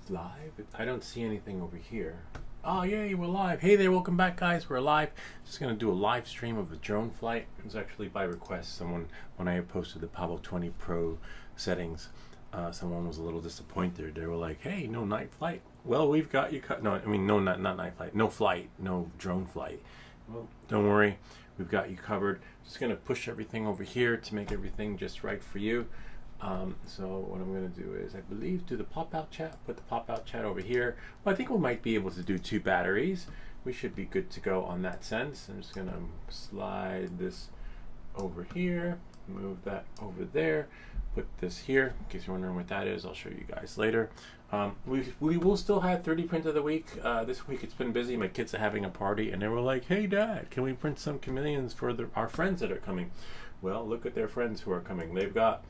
live? I don't see anything over here. Oh, yay, we're live. Hey there, welcome back, guys. We're live. Just going to do a live stream of a drone flight. It was actually by request. Someone, when I posted the Pavo20 Pro settings, someone was a little disappointed. They were like, hey, no night flight. Well, we've got you cut. No, I mean, no, not night flight. No flight. No drone flight. Well, don't worry. We've got you covered. Just going to push everything over here to make everything just right for you. So what I'm going to do is, I believe, do the pop-out chat, put the pop-out chat over here. Well, I think we might be able to do 2 batteries. We should be good to go on that sense. I'm just going to slide this over here, move that over there, put this here. In case you're wondering what that is, I'll show you guys later. We will still have 30 print of the week. This week it's been busy. My kids are having a party, and they were like, hey, Dad, can we print some chameleons for our friends that are coming? Well, look at their friends who are coming. They've got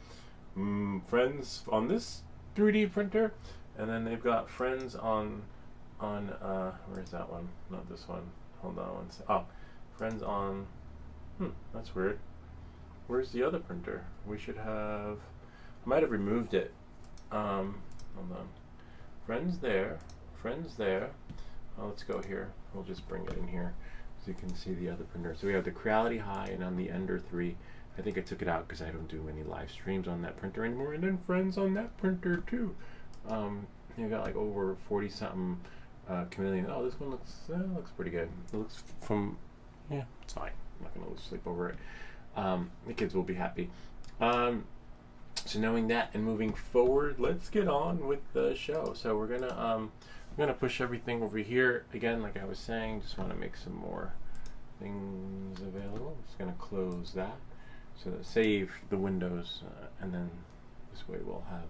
friends on this 3D printer, and then they've got friends on where's that one? Not this one. Hold on one second. Oh, friends on that's weird. Where's the other printer? We should have, I might have removed it. Hold on. Friends there, friends there. Oh, let's go here. We'll just bring it in here so you can see the other printer. So we have the Creality High, and on the Ender 3, I think I took it out because I don't do any live streams on that printer anymore. And then friends on that printer too. You got like over 40 something chameleon. Oh, this one looks pretty good. It looks yeah, it's fine. I'm not gonna lose sleep over it. The kids will be happy. So knowing that and moving forward, let's get on with the show. So we're gonna push everything over here again, like I was saying. Just want to make some more things available. Just gonna close that. So that save the windows, and then this way we'll have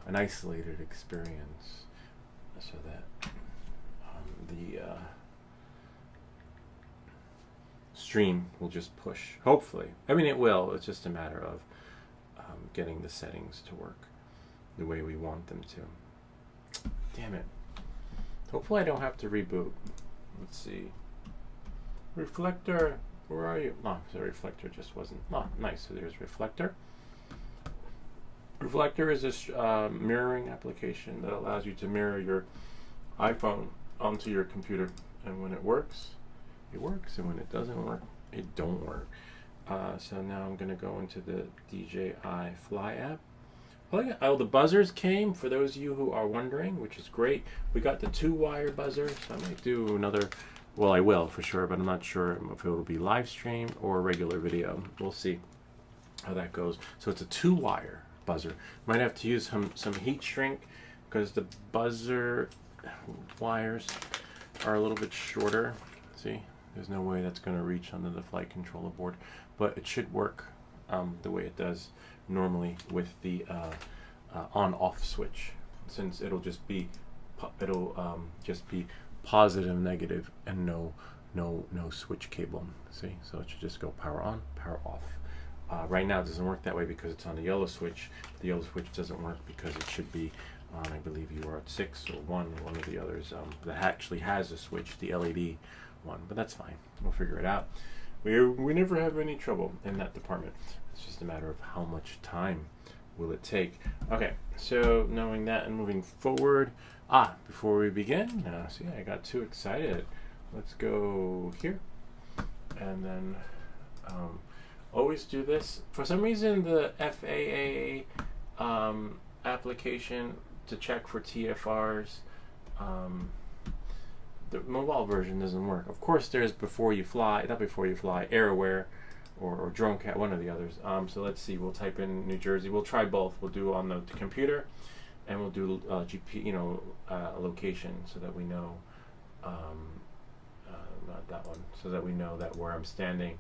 an isolated experience, so that the stream will just push. Hopefully, I mean it will. It's just a matter of getting the settings to work the way we want them to. Damn it! Hopefully, I don't have to reboot. Let's see. Reflector. Where are you? Oh, the reflector just wasn't. Oh, nice. So there's reflector. Reflector is this mirroring application that allows you to mirror your iPhone onto your computer. And when it works, it works. And when it doesn't work, it don't work. So now I'm going to go into the DJI Fly app. Oh, the buzzers came, for those of you who are wondering, which is great. We got the 2-wire buzzer. So I might do another. Well, I will for sure, but I'm not sure if it will be live streamed or regular video. We'll see how that goes. So it's a 2-wire buzzer. Might have to use some heat shrink because the buzzer wires are a little bit shorter. See, there's no way that's going to reach under the flight controller board, but it should work the way it does normally with the on-off switch, since it'll just be positive, negative, and no switch cable. See, so it should just go power on, power off. Right now it doesn't work that way because it's on the yellow switch. The yellow switch doesn't work because it should be on, I believe you are at 6 or 1 of the others that actually has a switch, the LED one. But that's fine. We'll figure it out. We never have any trouble in that department. It's just a matter of how much time will it take. Okay, so knowing that and moving forward. Before we begin, see, I got too excited. Let's go here, and then always do this. For some reason, the FAA application to check for TFRs, the mobile version doesn't work. Of course, there's Before You Fly, AirAware, or DroneCat, one of the others. So let's see. We'll type in New Jersey. We'll try both. We'll do on the computer. And we'll do GP, location, so that we know, not that one, so that we know that where I'm standing,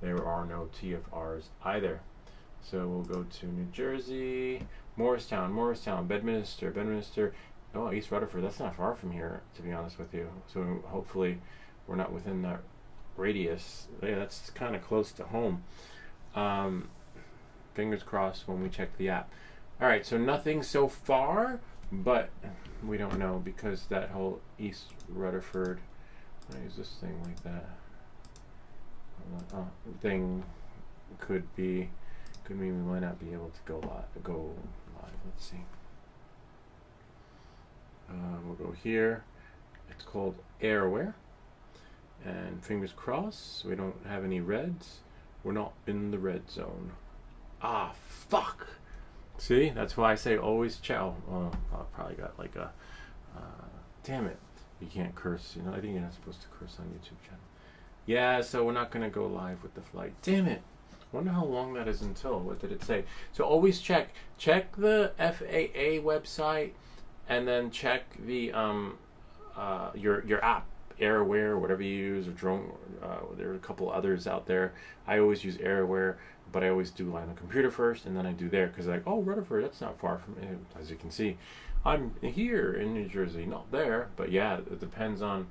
there are no TFRs either. So we'll go to New Jersey, Morristown, Bedminster. Oh, East Rutherford. That's not far from here, to be honest with you. So hopefully, we're not within that radius. Yeah, that's kind of close to home. Fingers crossed when we check the app. All right, so nothing so far, but we don't know because that whole East Rutherford, I use this thing like that, thing could mean we might not be able to go live. Let's see. We'll go here. It's called Airware. And fingers crossed, we don't have any reds. We're not in the red zone. Ah, fuck! See, that's why I say always check. Oh, well, I probably got like a. Damn it! You can't curse. You know, I think you're not supposed to curse on YouTube channel. Yeah, so we're not gonna go live with the flight. Damn it! Wonder how long that is until. What did it say? So always check the FAA website, and then check the your app, Airware, whatever you use, or Drone. There are a couple others out there. I always use Airware, but I always do on the computer first, and then I do there because like, oh, Rutherford, that's not far from it. As you can see, I'm here in New Jersey, not there. But yeah, it depends on.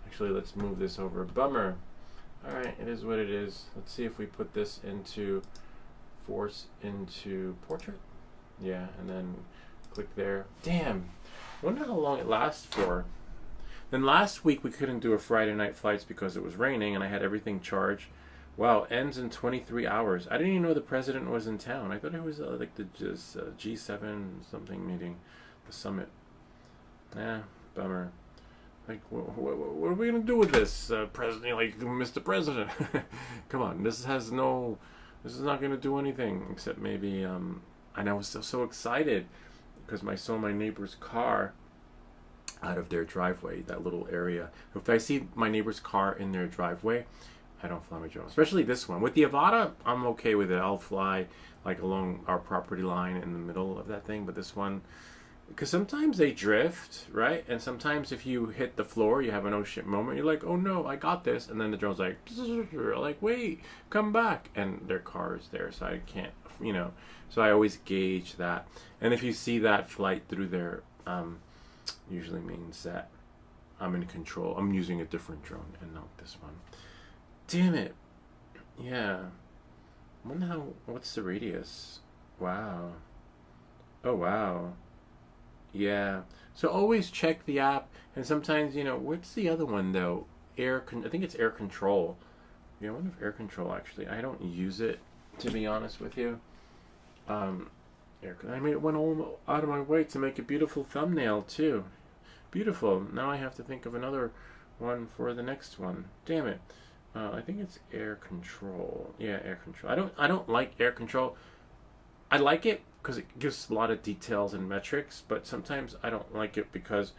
Actually, let's move this over. Bummer. All right, it is what it is. Let's see if we put this into force into portrait. Yeah, and then click there. Damn. Wonder how long it lasts for. Then last week we couldn't do a Friday night flights because it was raining and I had everything charged. Wow, ends in 23 hours. I didn't even know the president was in town. I thought it was like the G7 something meeting, the summit. Bummer. Like, what are we gonna do with this, president? Like, Mr. President, come on. This is not gonna do anything except maybe. And I was so excited because I saw my neighbor's car out of their driveway, that little area. If I see my neighbor's car in their driveway, I don't fly my drone. Especially this one. With the Avata, I'm okay with it. I'll fly like along our property line in the middle of that thing. But this one. Because sometimes they drift, right? And sometimes if you hit the floor, you have an oh shit moment. You're like, oh no, I got this. And then the drone's like, wait, come back. And their car is there, so I can't, you know. So I always gauge that. And if you see that flight through there, usually means that I'm in control. I'm using a different drone and not this one. Damn it. Yeah. I wonder what's the radius? Wow. Oh, wow. Yeah, so always check the app, and sometimes, you know, what's the other one though? I think it's air control. Yeah, I wonder if air control actually. I don't use it, to be honest with you. I went all out of my way to make a beautiful thumbnail too. Beautiful. Now I have to think of another one for the next one. Damn it. I think it's air control. Yeah, air control. I don't like air control. I like it because it gives a lot of details and metrics, but sometimes I don't like it because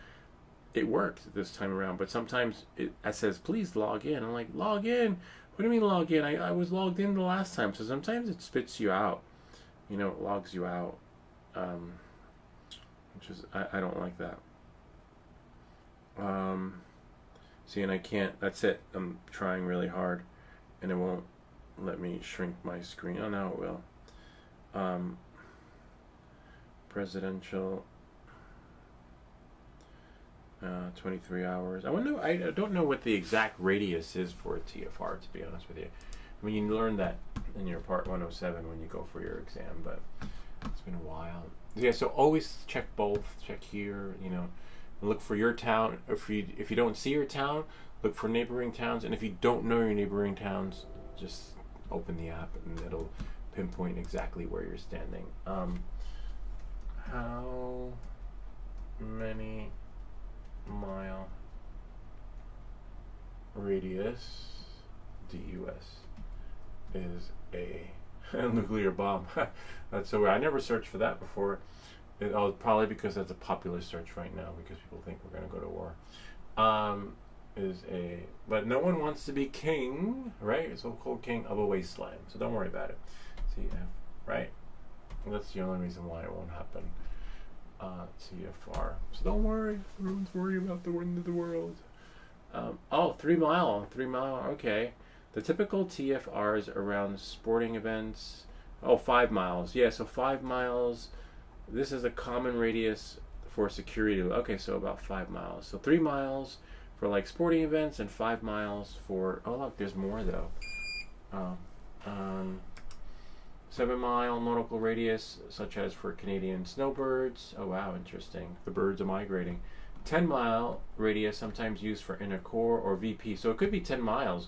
it worked this time around. But sometimes it says, please log in. I'm like, log in? What do you mean log in? I was logged in the last time. So sometimes it spits you out. You know, it logs you out. Which is, I don't like that. See, and I can't, that's it. I'm trying really hard and it won't let me shrink my screen. Oh, now it will. Presidential 23 hours. I don't know what the exact radius is for a TFR, to be honest with you. I mean, you learn that in your part 107 when you go for your exam, but it's been a while. Yeah, so always check both. Check here, you know, look for your town. If you don't see your town, look for neighboring towns, and if you don't know your neighboring towns, just open the app and it'll pinpoint exactly where you're standing. How many mile radius DUS is a nuclear bomb? That's so weird. I never searched for that before. Probably because that's a popular search right now because people think we're going to go to war. But no one wants to be king, right? So-called king of a wasteland. So don't worry about it. CF, right? And that's the only reason why it won't happen. TFR. So don't worry. Everyone's worried about the end of the world. 3 mile. 3 mile. Okay. The typical TFRs around sporting events. 5 miles. Yeah, so 5 miles. This is a common radius for security. Okay, so about 5 miles. So 3 miles for like sporting events and 5 miles for. Oh look, there's more though. 7 mile nautical radius, such as for Canadian snowbirds. Oh wow, interesting. The birds are migrating. 10 mile radius, sometimes used for inner core or VP. So it could be 10 miles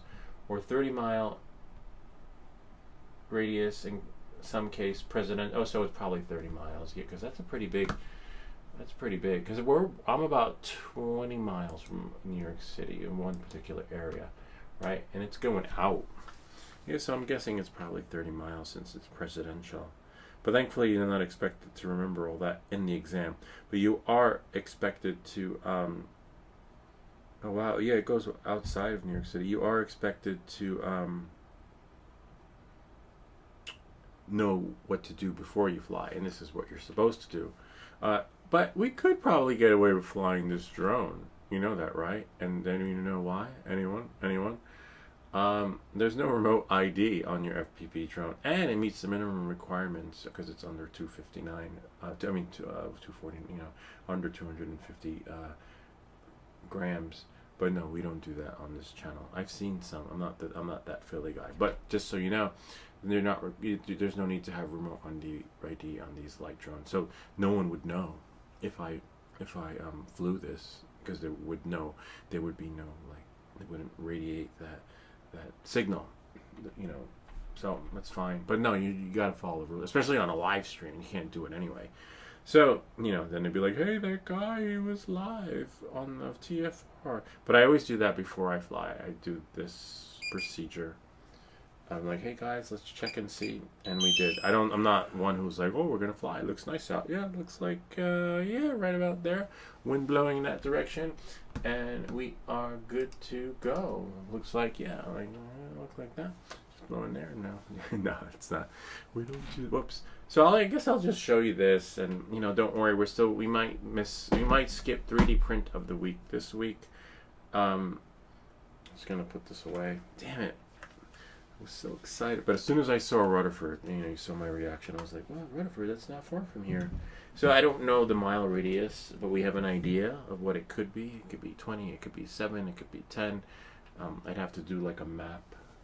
or 30 mile radius in some case. So it's probably 30 miles. Yeah, because that's a pretty big That's pretty big because I'm about 20 miles from New York City in one particular area, right? And it's going out. Yeah, so I'm guessing it's probably 30 miles since it's presidential. But thankfully, you're not expected to remember all that in the exam. But you are expected to, oh wow, yeah, it goes outside of New York City. You are expected to know what to do before you fly, and this is what you're supposed to do. But we could probably get away with flying this drone. You know that, right? And then you know why? Anyone? There's no remote ID on your FPV drone, and it meets the minimum requirements because it's under 259. 240. You know, under 250 grams. But no, we don't do that on this channel. I've seen some. I'm not that Philly guy. But just so you know, they're not. There's no need to have remote ID on these light drones. So no one would know if I flew this, because they would know. There would be no, like, they wouldn't radiate that signal, you know. So that's fine. But no, you gotta follow the rules, especially on a live stream. You can't do it anyway. So, you know, then they'd be like, hey, that guy, he was live on the TFR. But I always do that before I fly. I do this procedure. I'm like, hey guys, let's check and see. And we did. I'm not one who's like, oh, we're gonna fly. It looks nice out. Yeah, it looks like, yeah, right about there. Wind blowing in that direction. And we are good to go. Looks like, yeah, like, look like that. Just blowing there. No, no, it's not. We don't do, whoops. So I guess I'll just show you this, and, you know, don't worry. We might skip 3D print of the week this week. Just gonna put this away. Damn it. I was so excited. But as soon as I saw Rutherford, you know, you saw my reaction. I was like, well, Rutherford, that's not far from here. So I don't know the mile radius, but we have an idea of what it could be. It could be 20, it could be 7, it could be 10. I'd have to do like a map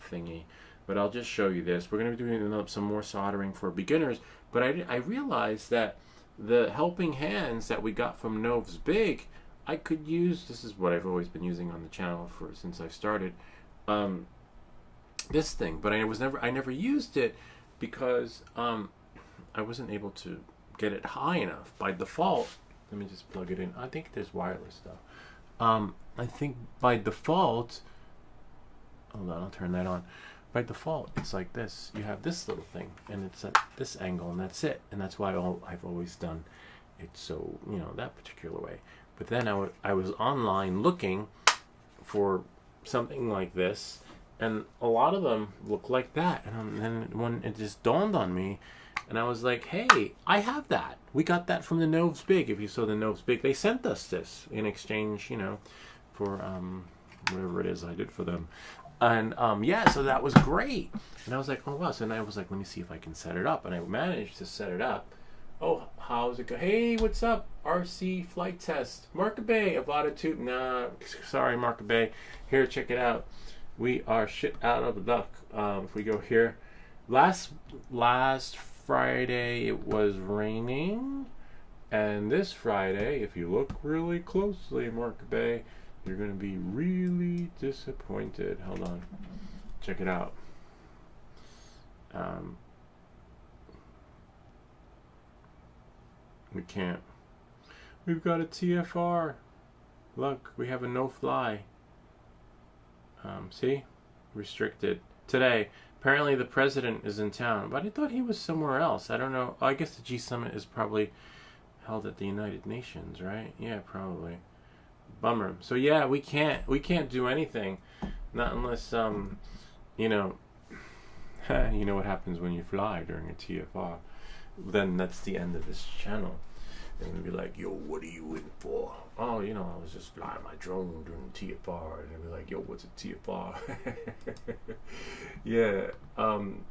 thingy. But I'll just show you this. We're going to be doing some more soldering for beginners. But I realized that the helping hands that we got from Nov's Big, I could use. This is what I've always been using on the channel since I started. This thing, but I never used it because I wasn't able to get it high enough. By default, let me just plug it in. I think there's wireless though. I think by default, hold on, I'll turn that on. By default, it's like this. You have this little thing, and it's at this angle, and that's it. And that's why I've always done it, so, you know, that particular way. But then I was online looking for something like this, and a lot of them look like that. And then when it just dawned on me, and I was like, hey, I have that. We got that from the Nov's Big. If you saw the Nov's Big, they sent us this in exchange, you know, for whatever it is I did for them. And yeah, so that was great. And I was like, oh wow. So then I was like, let me see if I can set it up. And I managed to set it up. Oh, how's it go? Hey, what's up? RC flight test. Marka Bay, Avada Tube. Nah, sorry, Marka Bay. Here, check it out. We are shit out of luck. If we go here, last Friday it was raining, and this Friday, if you look really closely, Marka Bay, you're going to be really disappointed. Hold on. Check it out. We can't. We've got a TFR. Look, we have a no-fly. See? Restricted. Today. Apparently the president is in town, but I thought he was somewhere else. I don't know. I guess the G Summit is probably held at the United Nations, right? Yeah, probably. Bummer. So yeah, we can't do anything, not unless you know, you know what happens when you fly during a TFR. Then that's the end of this channel. And we'll be like, yo, what are you in for? Oh, you know, I was just flying my drone during TFR. And they'll be like, yo, what's a TFR? Yeah.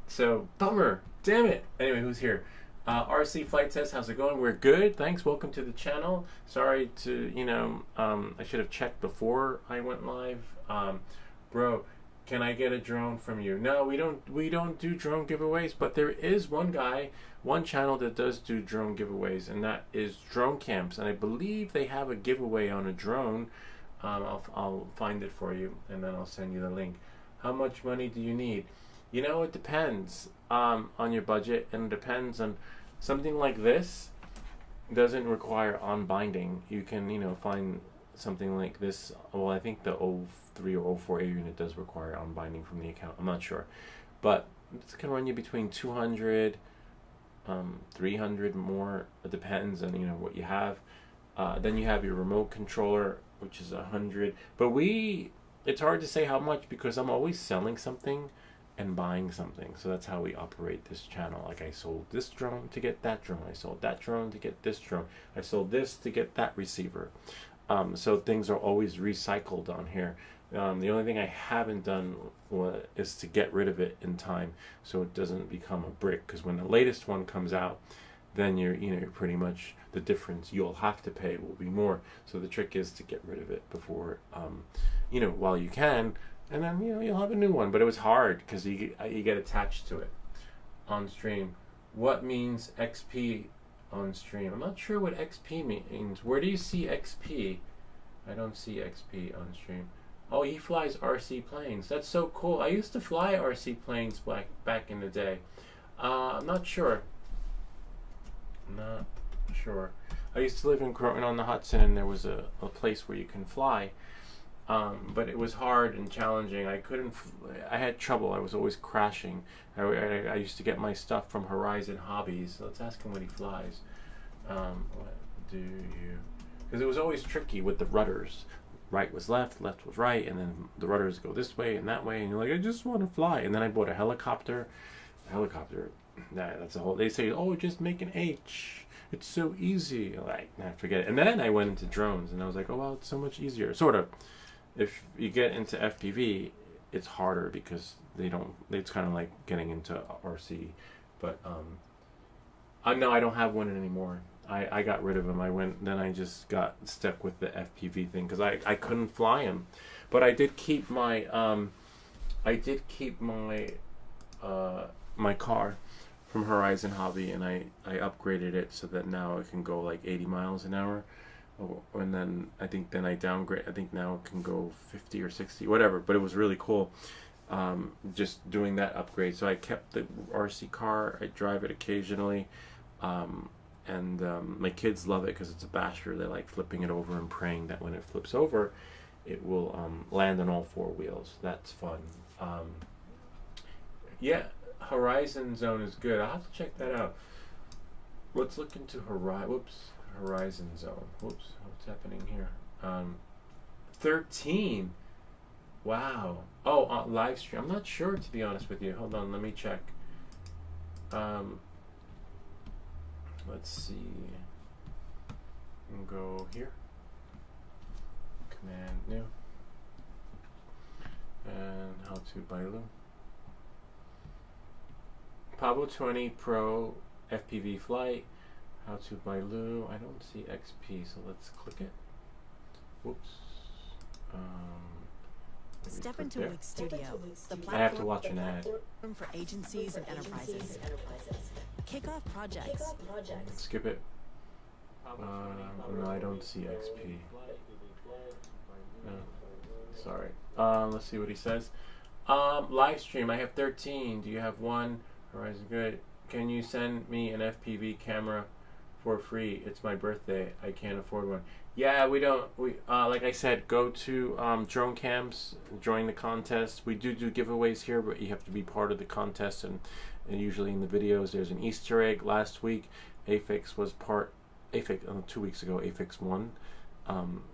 So bummer. Damn it. Anyway, who's here? RC Flight Test, how's it going? We're good, thanks. Welcome to the channel. Sorry to, you know, I should have checked before I went live. Bro, can I get a drone from you? No, we don't do drone giveaways, but there is one channel that does do drone giveaways, and that is Drone Camps, and I believe they have a giveaway on a drone. I'll find it for you, and then I'll send you the link. How much money do you need? You know, it depends on your budget, and it depends on something like this. doesn't require on-binding. You can, you know, find something like this. Well, I think the 03 or 04A unit does require on-binding from the account. I'm not sure. But it's going to run you between 200, 300 more. It depends on, you know, what you have. Then you have your remote controller, which is 100. But it's hard to say how much because I'm always selling something and buying something. So that's how we operate this channel. Like I sold this drone to get that drone. I sold that drone to get this drone. I sold this to get that receiver. So things are always recycled on here. The only thing I haven't done is to get rid of it in time so it doesn't become a brick. Because when the latest one comes out, then you're pretty much, the difference you'll have to pay will be more. So the trick is to get rid of it before, while you can, and then you'll have a new one. But it was hard because you get attached to it on stream. What means XP on stream? I'm not sure what XP means. Where do you see XP? I don't see XP on stream. Oh, he flies RC planes. That's so cool. I used to fly RC planes back in the day. I'm not sure. Not sure. I used to live in Croton on the Hudson, and there was a place where you can fly. But it was hard and challenging. I had trouble. I was always crashing. I used to get my stuff from Horizon Hobbies. Let's ask him what he flies. What do you... Because it was always tricky with the rudders. Right was left was right, and then the rudders go this way and that way, and you're like, I just want to fly. And then I bought a helicopter. That's a whole... They say, oh, just make an H. It's so easy. Like, nah, forget it. And then I went into drones, and I was like, oh, well, it's so much easier. Sort of. If you get into FPV, it's harder because it's kind of like getting into RC. But I don't have one anymore. I got rid of them. I just got stuck with the FPV thing because I couldn't fly them. But I did keep my my car from Horizon Hobby, and I upgraded it so that now it can go like 80 miles an hour. And then I downgrade. I think now it can go 50 or 60, whatever. But it was really cool, just doing that upgrade. So I kept the RC car. I drive it occasionally, and my kids love it because it's a basher. They like flipping it over and praying that when it flips over, it will land on all four wheels. That's fun. Yeah, Horizon Zone is good. I'll have to check that out. Let's look into Horizon Zone. Whoops, what's happening here? 13. Wow. Oh, live stream. I'm not sure, to be honest with you. Hold on, let me check. Let's see. We'll go here. Command new. And how to Bailu. Pavo20 Pro FPV flight. How to Bailu. I don't see XP, so let's click it. Whoops. Step into Wix Studio. I have to watch an ad. For agencies and enterprises. Kick off projects. Skip it. No, I don't see XP. No. Sorry. Let's see what he says. Live stream. I have 13. Do you have one? Horizon, good. Can you send me an FPV camera for free? It's my birthday. I can't afford one. Yeah, we don't. Like I said, go to drone camps, join the contest. We do giveaways here, but you have to be part of the contest. And usually in the videos, there's an Easter egg. Last week, Afix was 2 weeks ago, Afix won.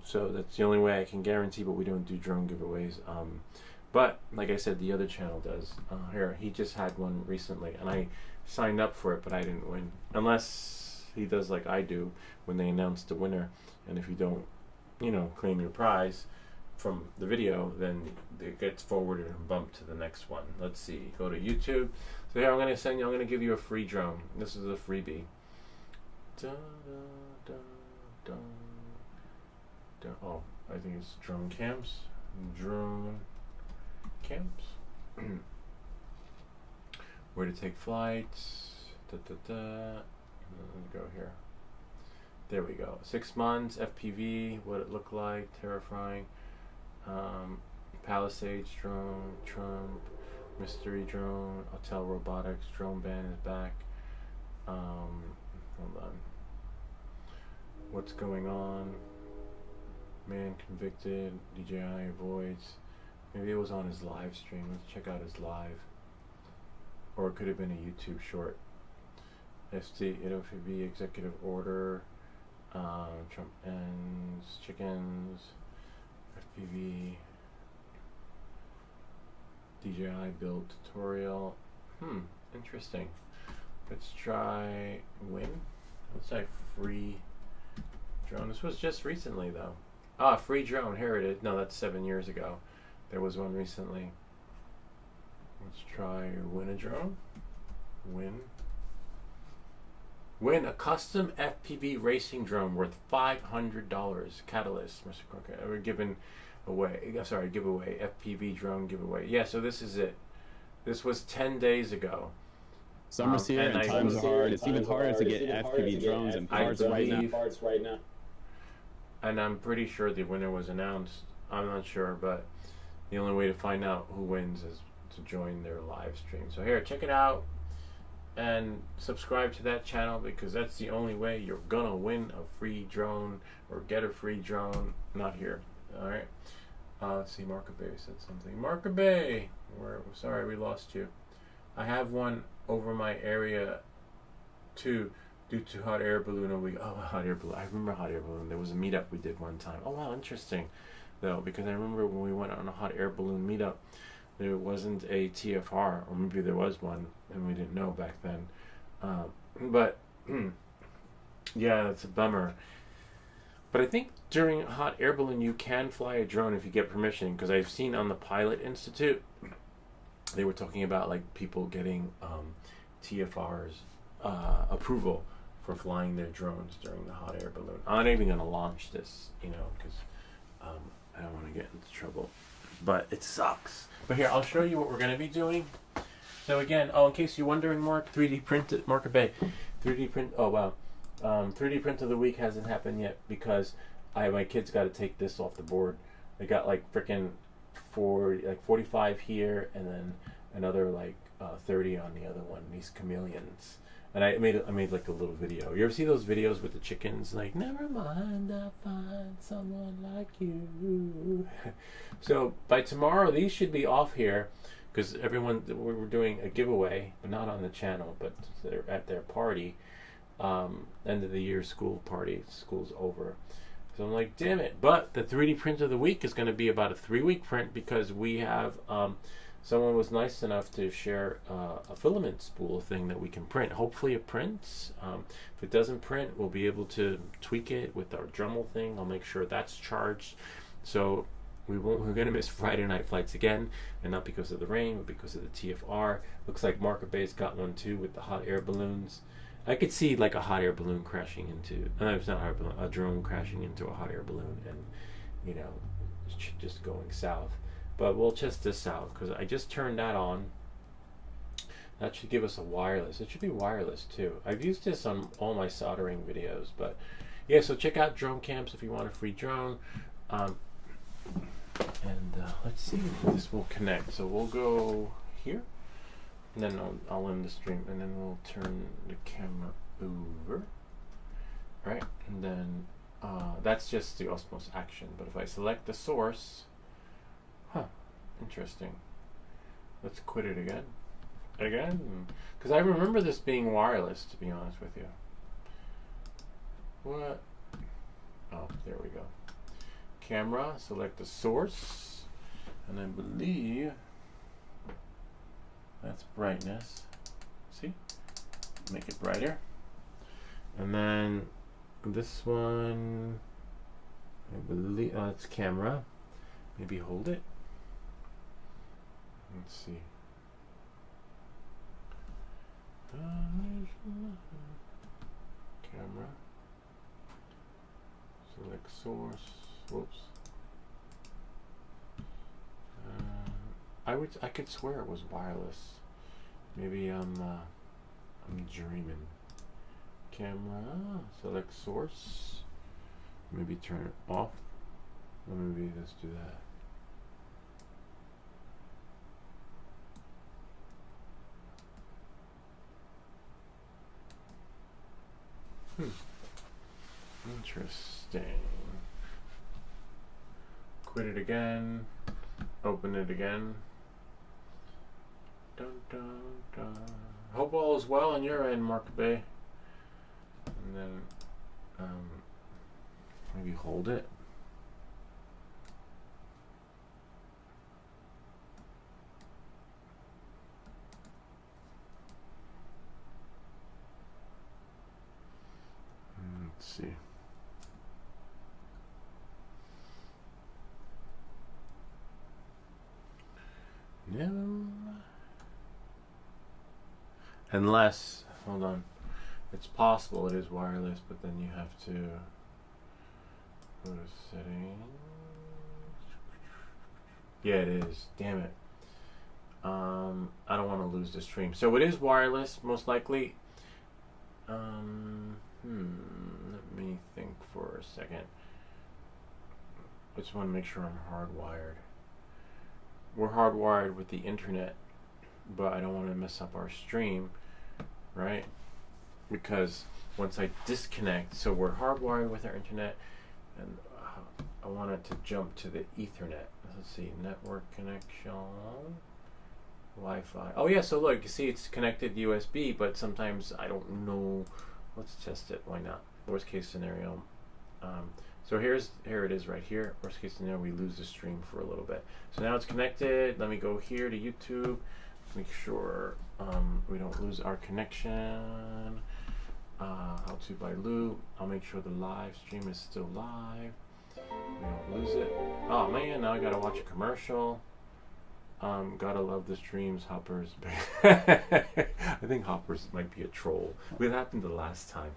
So that's the only way I can guarantee. But we don't do drone giveaways. But like I said, the other channel does. Here, he just had one recently, and I signed up for it, but I didn't win. Unless he does like I do when they announce the winner. And if you don't, claim your prize from the video, then it gets forwarded and bumped to the next one. Let's see. Go to YouTube. So here I'm going to give you a free drone. This is a freebie. Oh, I think it's drone camps. Drone camps. Where to take flights. Let me go here. There we go. 6 months, FPV, what it looked like, terrifying. Palisades drone, Trump, mystery drone, Hotel Robotics, drone ban is back. Hold on. what's going on. Man convicted, DJI avoids. Maybe it was on his live stream. Let's check out his live. Or it could have been a YouTube short. FPV executive order. Trump ends. Chickens. FPV. DJI build tutorial. Interesting. Let's try win. Let's try free drone. This was just recently though. Ah, free drone. Here it is. No, that's 7 years ago. There was one recently. Let's try win a drone. Win a custom FPV racing drone worth $500. Catalyst. We're giving away. Sorry, giveaway. FPV drone giveaway. Yeah, so this is it. This was 10 days ago. Summer's here and times are hard. It's even harder to get FPV drones and parts right now. And I'm pretty sure the winner was announced. I'm not sure, but the only way to find out who wins is to join their live stream. So here, check it out and subscribe to that channel, because that's the only way you're gonna win a free drone or get a free drone. Not here. All right. Let's see. Markabe said something. Markabe, we're sorry we lost you. I have one over my area too, due to hot air balloon a week. Oh, hot air balloon. I remember hot air balloon. There was a meetup we did one time. Oh wow, interesting though, because I remember when we went on a hot air balloon meetup, there wasn't a TFR, or maybe there was one and we didn't know back then. But yeah, it's a bummer. But I think during a hot air balloon you can fly a drone if you get permission, because I've seen on the Pilot Institute they were talking about like people getting TFR's approval for flying their drones during the hot air balloon. I'm not even going to launch this, because I don't want to get into trouble. But it sucks. But here, I'll show you what we're going to be doing. So again, in case you're wondering, Mark, 3D printed, Mark Bay, 3D print. Oh wow, 3D print of the week hasn't happened yet because my kids got to take this off the board. They got like freaking 45 here, and then another 30 on the other one. These chameleons, and I made like a little video. You ever see those videos with the chickens? Like, never mind, I'll find someone like you. So by tomorrow, these should be off here, because we're doing a giveaway, but not on the channel, but they're at their party, end of the year school party. School's over. So I'm like, damn it. But the 3D print of the week is going to be about a 3-week print, because we have, someone was nice enough to share a filament spool thing that we can print. Hopefully it prints. If it doesn't print, we'll be able to tweak it with our Dremel thing. I'll make sure that's charged. So we're going to miss Friday night flights again, and not because of the rain, but because of the TFR. Looks like Marker Bay's got one too with the hot air balloons. I could see like a hot air balloon crashing into, it's not a hot air balloon, a drone crashing into a hot air balloon, and just going south. But we'll test this out, because I just turned that on. That should give us a wireless. It should be wireless too. I've used this on all my soldering videos, but yeah. So check out Drone Camps if you want a free drone. Let's see if this will connect. So we'll go here. And then I'll end the stream, and then we'll turn the camera over. Right, and then that's just the Osmos action. But if I select the source, interesting. Let's quit it again, because I remember this being wireless. To be honest with you. What? Oh, there we go. Camera. Select the source, and I believe. That's brightness. See? Make it brighter. And then this one, I believe, it's camera. Maybe hold it. Let's see. Camera. Select source. Whoops. I could swear it was wireless. Maybe I'm dreaming. Camera, select source. Maybe turn it off. Or maybe let's do that. Interesting. Quit it again. Open it again. Dun, dun, dun. Hope all is well on your end, Mark Bay. And then maybe hold it. Let's see. No. Unless, hold on. It's possible it is wireless, but then you have to go to settings. Yeah, it is. Damn it. I don't want to lose the stream. So it is wireless, most likely. Let me think for a second. I just want to make sure I'm hardwired. We're hardwired with the internet, but I don't want to mess up our stream, right? Because once I disconnect, so we're hardwired with our internet, and I want it to jump to the Ethernet. Let's see, network connection, Wi-Fi. Oh yeah, so look, you see it's connected USB, but sometimes I don't know. Let's test it. Why not? Worst case scenario. So here it is right here. Worst case scenario, we lose the stream for a little bit. So now it's connected. Let me go here to YouTube. Make sure we don't lose our connection. How to by loop. I'll make sure the live stream is still live. We don't lose it. Oh man, now I gotta watch a commercial. Gotta love the streams, Hoppers. I think Hoppers might be a troll. What happened the last time?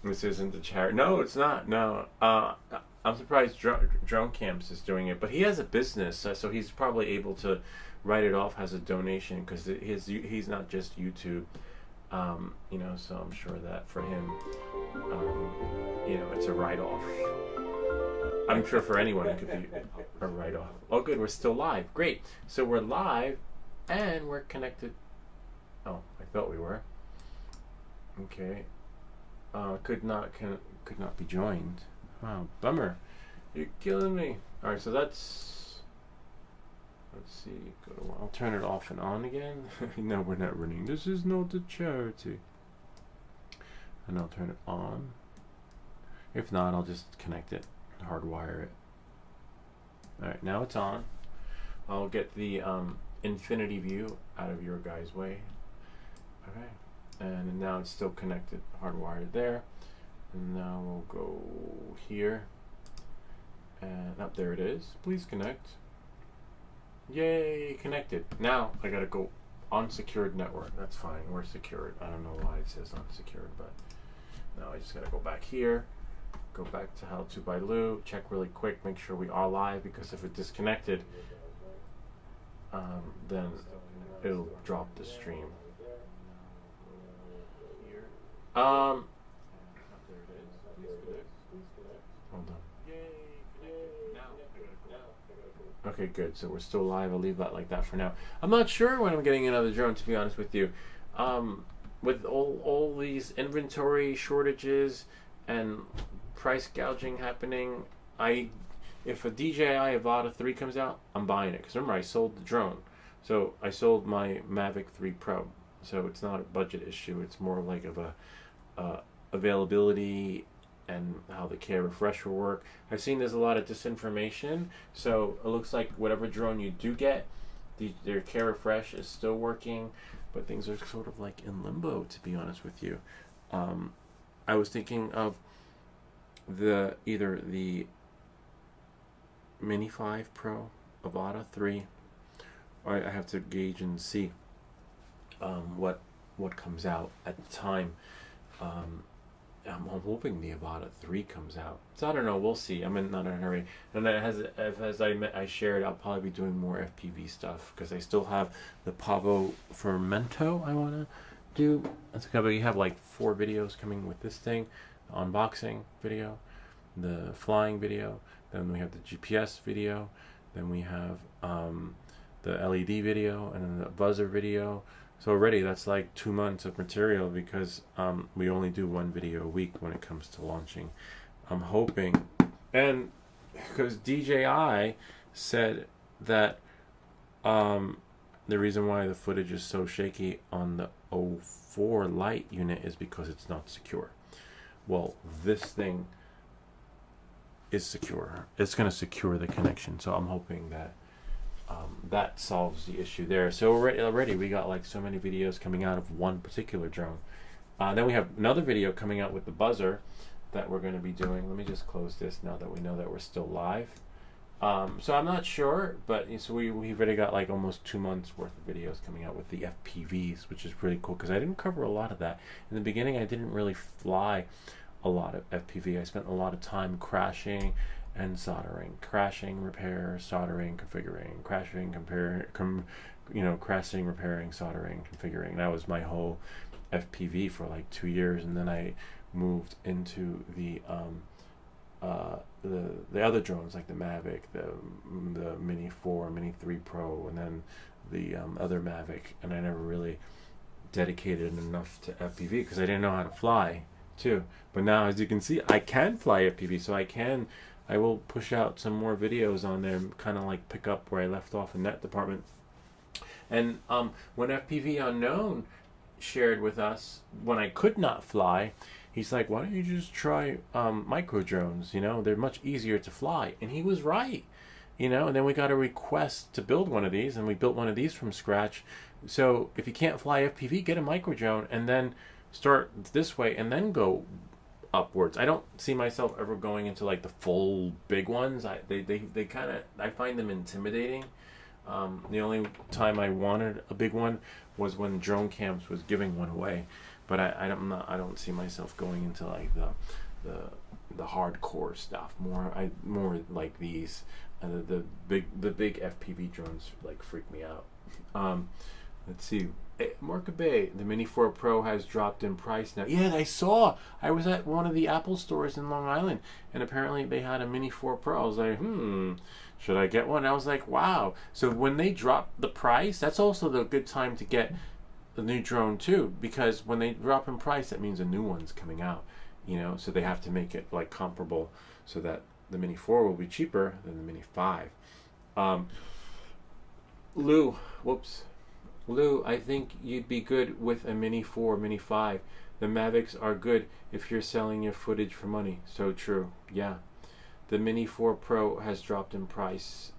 This isn't the charity. No, it's not. No. I'm surprised Drone Camps is doing it, but he has a business, so he's probably able to write it off as a donation because he's not just YouTube. You know, so I'm sure that for him, you know, it's a write-off. I'm sure for anyone it could be a write-off. Oh, good, we're still live. Great. So we're live, and we're connected. Oh, I thought we were. Okay. Could not be joined. Wow, bummer. You're killing me. All right, so that's. Let's see. I'll turn it off and on again. No, we're not running. This is not a charity. And I'll turn it on. If not, I'll just connect it, hardwire it. All right, now it's on. I'll get the infinity view out of your guys' way. Okay, and now it's still connected, hardwired there. And now we'll go here. And up there it is. Please connect. Yay, connected. Now I gotta go unsecured network. That's fine, we're secured. I don't know why it says unsecured, but now I just gotta go back here, go back to how to by Lou, check really quick, make sure we are live, because if it disconnected, then it'll drop the stream. Hold on. Okay, good. So we're still live. I'll leave that like that for now. I'm not sure when I'm getting another drone, to be honest with you. With all these inventory shortages and price gouging happening, if a DJI Avata 3 comes out, I'm buying it. Because remember, I sold the drone. So I sold my Mavic 3 Pro. So it's not a budget issue. It's more like of a availability and how the care refresh will work. I've seen there's a lot of disinformation, so it looks like whatever drone you do get, their care refresh is still working, but things are sort of like in limbo, to be honest with you. I was thinking of either the Mini 5 Pro, Avata 3, or I have to gauge and see what comes out at the time. I'm hoping the Avata 3 comes out. So I don't know. We'll see. I'm not in a hurry. And as I shared, I'll probably be doing more FPV stuff because I still have the Pavo20 I want to do. That's okay. But you have like 4 videos coming with this thing: the unboxing video, the flying video, then we have the GPS video, then we have the LED video, and then the buzzer video, So already that's like 2 months of material because we only do one video a week when it comes to launching. I'm hoping, and because DJI said that the reason why the footage is so shaky on the 04 Lite unit is because it's not secure. Well, this thing is secure. It's going to secure the connection. So I'm hoping that that solves the issue there. So already we got like so many videos coming out of one particular drone. Then we have another video coming out with the buzzer that we're going to be doing. Let me just close this now that we know that we're still live. So I'm not sure, but so we've already got like almost 2 months worth of videos coming out with the FPVs, which is pretty cool because I didn't cover a lot of that. In the beginning, I didn't really fly a lot of FPV. I spent a lot of time crashing and soldering, crashing, repair, soldering, configuring, crashing, crashing, repairing, soldering, configuring. That was my whole FPV for like 2 years, and then I moved into the other drones like the Mavic, the Mini 4, Mini 3 Pro, and then the other Mavic, and I never really dedicated enough to FPV because I didn't know how to fly too. But now, as you can see, I can fly FPV, so I will push out some more videos on there and kind of like pick up where I left off in that department. And when FPV Unknown shared with us when I could not fly, he's like, why don't you just try micro drones? You know, they're much easier to fly. And he was right. You know, and then we got a request to build one of these, and we built one of these from scratch. So if you can't fly FPV, get a micro drone and then start this way and then go upwards. I don't see myself ever going into like the full big ones. They kind of, I find them intimidating. The only time I wanted a big one was when Drone Camps was giving one away. But I don't see myself going into like the hardcore stuff. More like these, the big FPV drones like freak me out. Let's see. Marca Bay, the Mini 4 Pro has dropped in price now. Yeah, I saw. I was at one of the Apple stores in Long Island, and apparently they had a Mini 4 Pro. I was like, should I get one? And I was like, wow. So when they drop the price, that's also the good time to get the new drone too, because when they drop in price, that means a new one's coming out. You know, so they have to make it like comparable so that the Mini 4 will be cheaper than the Mini 5. Lou, I think you'd be good with a Mini 4, Mini 5. The Mavics are good if you're selling your footage for money. So true. Yeah. The Mini 4 Pro has dropped in price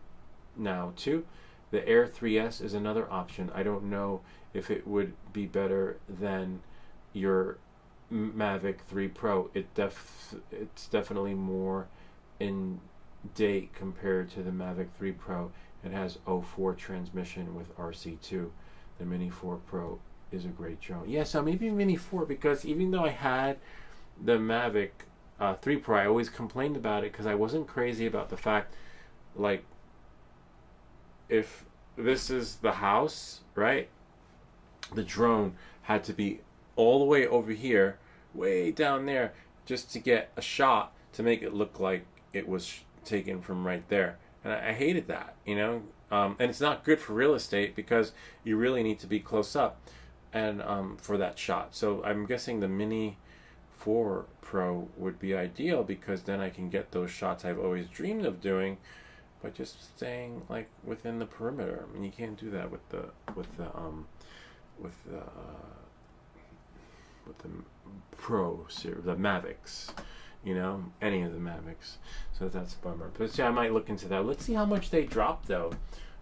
now too. The Air 3S is another option. I don't know if it would be better than your Mavic 3 Pro. It's definitely more in date compared to the Mavic 3 Pro. It has 04 transmission with RC2. The Mini 4 Pro is a great drone. Yeah, so maybe Mini 4, because even though I had the Mavic 3 Pro, I always complained about it because I wasn't crazy about the fact, like, if this is the house, right, the drone had to be all the way over here, way down there, just to get a shot to make it look like it was taken from right there. And I hated that, you know. And it's not good for real estate because you really need to be close up and for that shot. So I'm guessing the Mini 4 Pro would be ideal because then I can get those shots I've always dreamed of doing, but just staying like within the perimeter. I mean, you can't do that with the Pro series, the Mavics. You know, any of the Mavics. So that's a bummer. But yeah, I might look into that. Let's see how much they dropped though.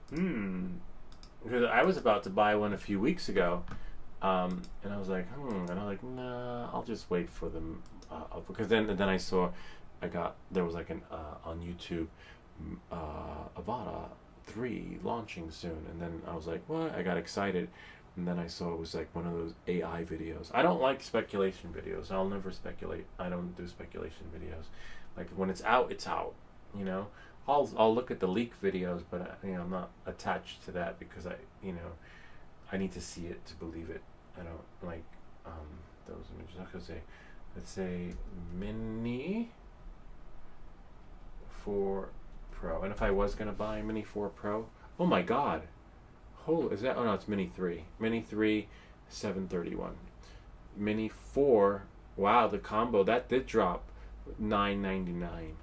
Because I was about to buy one a few weeks ago, and I was like, and I was like, nah, I'll just wait for them. Because then I saw, there was like an on YouTube, Avata 3 launching soon, and then I was like, what? I got excited. And then I saw it was like one of those AI videos. I don't like speculation videos. I'll never speculate. I don't do speculation videos. Like when it's out, it's out. You know, I'll look at the leak videos, but I'm not attached to that because I need to see it to believe it. I don't like those images. I'm gonna say, let's say Mini 4 Pro. And if I was gonna buy a Mini 4 Pro, oh my God. Oh, is that? Oh no, it's Mini 3. Mini 3, 731. Mini 4. Wow, the combo that did drop $9.99.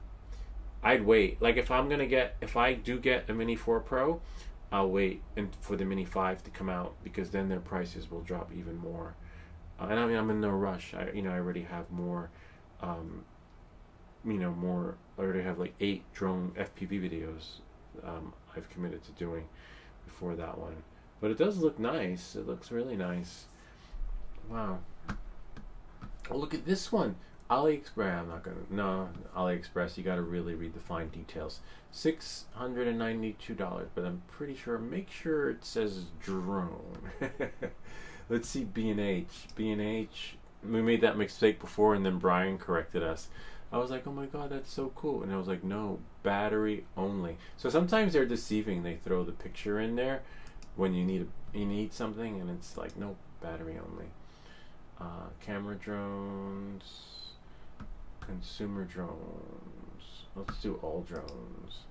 I'd wait. Like if I do get a Mini 4 Pro, I'll wait for the Mini 5 to come out, because then their prices will drop even more. And I mean, I'm in no rush. I already have more. More. I already have like 8 drone FPV videos I've committed to doing before that one. But it does look nice. It looks really nice. Wow. Oh, look at this one. AliExpress. I'm not gonna. No, AliExpress. You got to really read the fine details. $692, but I'm pretty sure. Make sure it says drone. Let's see. B&H. B&H. We made that mistake before, and then Brian corrected us. I was like, oh my god, that's so cool. And I was like, no, battery only. So sometimes they're deceiving. They throw the picture in there when you need something, and it's like, no, battery only. Camera drones, consumer drones. Let's do all drones.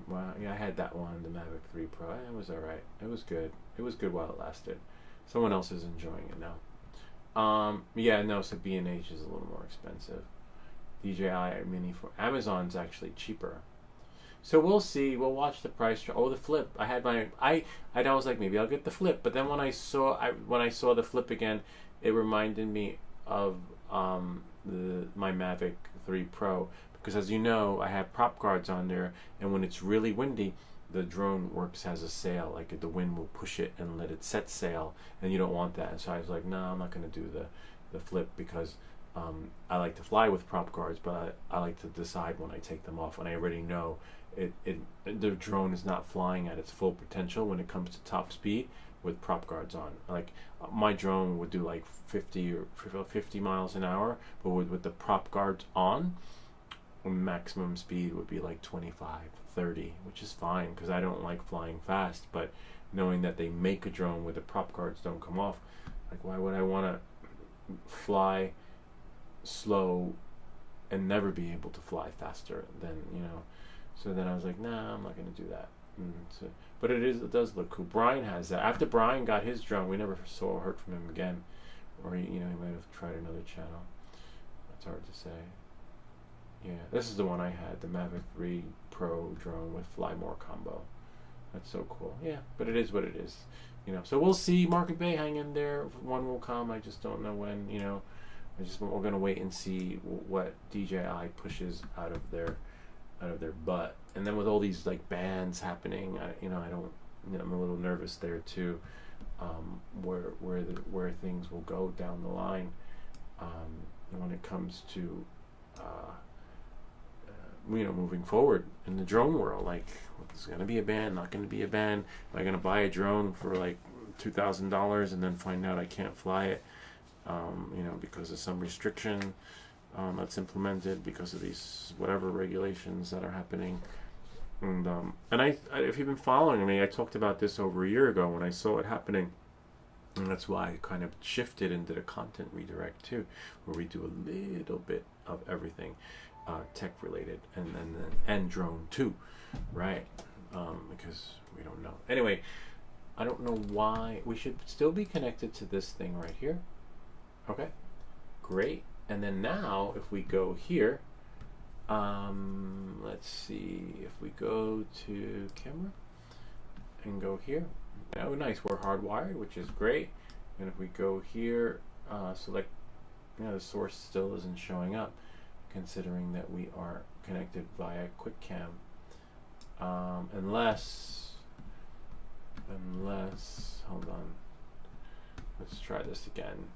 Wow, yeah, I had that one, the Mavic 3 Pro. It was alright. It was good. It was good while it lasted. Someone else is enjoying it now. Yeah, no, so B&H is a little more expensive. DJI Mini 4. Amazon's actually cheaper. So we'll see. We'll watch the price. Oh, the Flip. I had my. I was like, maybe I'll get the Flip. But then when I saw the Flip again, it reminded me of my Mavic 3 Pro, because as you know, I have prop guards on there, and when it's really windy, the drone works as a sail. Like the wind will push it and let it set sail, and you don't want that. And so I was like, no, I'm not going to do the Flip, because I like to fly with prop guards, but I like to decide when I take them off, and I already know the drone is not flying at its full potential when it comes to top speed with prop guards on. Like my drone would do like 50 miles an hour, but with the prop guards on, maximum speed would be like 25, 30, which is fine, because I don't like flying fast. But knowing that they make a drone where the prop guards don't come off, like why would I want to fly slow and never be able to fly faster than, so then I was like, nah, I'm not going to do that. But it does look cool. Brian has that. After Brian got his drone, we never saw or heard from him again, or he might have tried another channel. That's hard to say. Yeah, this is the one I had, the Mavic 3 Pro drone with Fly More combo. That's so cool. Yeah, but it is what it is. So we'll see. Market Bay, hang in there. One will come. I just don't know when. We're gonna wait and see what DJI pushes out of their butt. And then with all these like bans happening, I'm a little nervous there too. Where things will go down the line when it comes to moving forward in the drone world. Like, is going to be a ban? Not going to be a ban? Am I going to buy a drone for like $2,000 and then find out I can't fly it? Because of some restriction that's implemented because of these whatever regulations that are happening. And if you've been following me, I talked about this over a year ago when I saw it happening. And that's why I kind of shifted into the content redirect too, where we do a little bit of everything tech related, and drone too, right? Because we don't know. Anyway, I don't know why we should still be connected to this thing right here. Okay, great. And then now if we go here, let's see, if we go to camera and go here, oh nice, we're hardwired, which is great. And if we go here, select, the source still isn't showing up, considering that we are connected via QuickCam, unless, hold on, let's try this again.